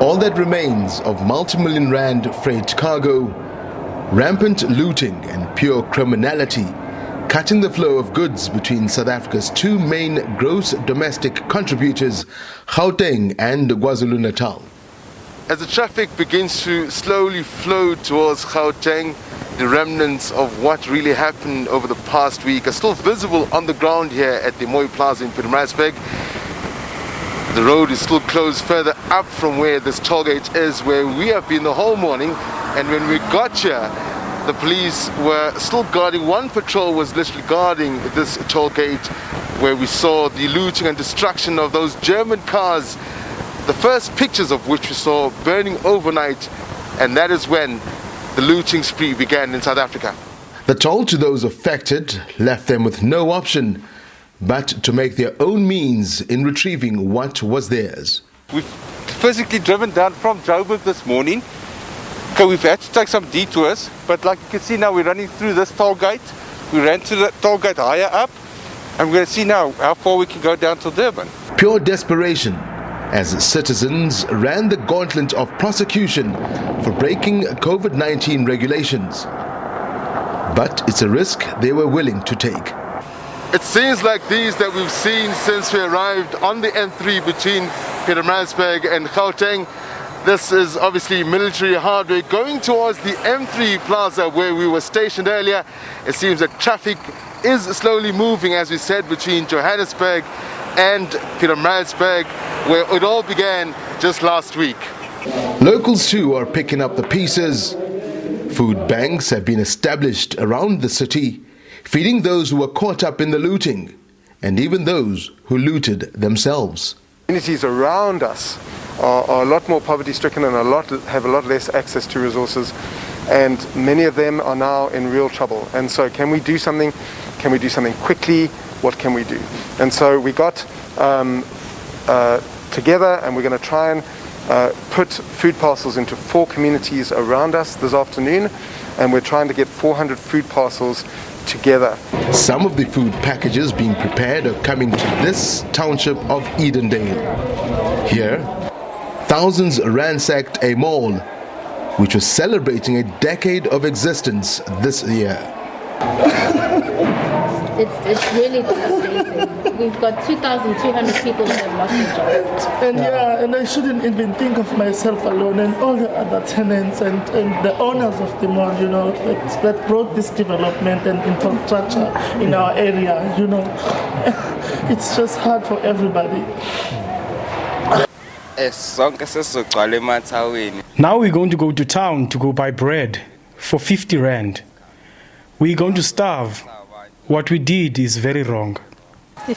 All that remains of multi-million rand freight cargo, rampant looting and pure criminality, cutting the flow of goods between South Africa's two main gross domestic contributors, Gauteng and KwaZulu-Natal. As the traffic begins to slowly flow towards Gauteng, the remnants of what really happened over the past week are still visible on the ground here at the Mooi Plaza in Pietermaritzburg. The road is still closed further up from where this toll gate is, where we have been the whole morning. And when we got here, the police were still guarding. One patrol was literally guarding this toll gate, where we saw the looting and destruction of those German cars, the first pictures of which we saw burning overnight, and that is when the looting spree began in South Africa. The toll to those affected left them with no option but to make their own means in retrieving what was theirs. We've physically driven down from Joburg this morning. Okay, we've had to take some detours, but like you can see now, we're running through this toll gate. We ran to the toll gate higher up, and we're going to see now how far we can go down to Durban. Pure desperation as citizens ran the gauntlet of prosecution for breaking COVID-19 regulations. But it's a risk they were willing to take. It's scenes like these that we've seen since we arrived on the N3 between Pietermaritzburg and Gauteng. This is obviously military hardware. Going towards the M3 Plaza where we were stationed earlier, it seems that traffic is slowly moving, as we said, between Johannesburg and Pietermaritzburg, where it all began just last week. Locals too are picking up the pieces. Food banks have been established around the city, feeding those who were caught up in the looting, and even those who looted themselves. Communities around us are a lot more poverty-stricken and have a lot less access to resources, and many of them are now in real trouble. And so can we do something? Can we do something quickly? What can we do? And so we got together, and we're going to try and put food parcels into 4 communities around us this afternoon, and we're trying to get 400 food parcels together. Some of the food packages being prepared are coming to this township of Edendale. Here, thousands ransacked a mall which was celebrating a decade of existence this year. It's really devastating. We've got 2,200 people that have lost their jobs. And I shouldn't even think of myself alone, and all the other tenants and the owners of the mall, that brought this development and infrastructure in our area, It's just hard for everybody. Now we're going to go to town to go buy bread for 50 rand. We're going to starve. What we did is very wrong. We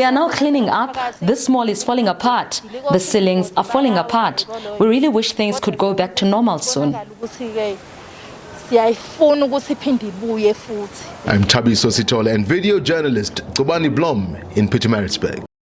are now cleaning up. This mall is falling apart. The ceilings are falling apart. We really wish things could go back to normal soon. I'm Tabi Sositole and video journalist Tobani Blom in Pietermaritzburg.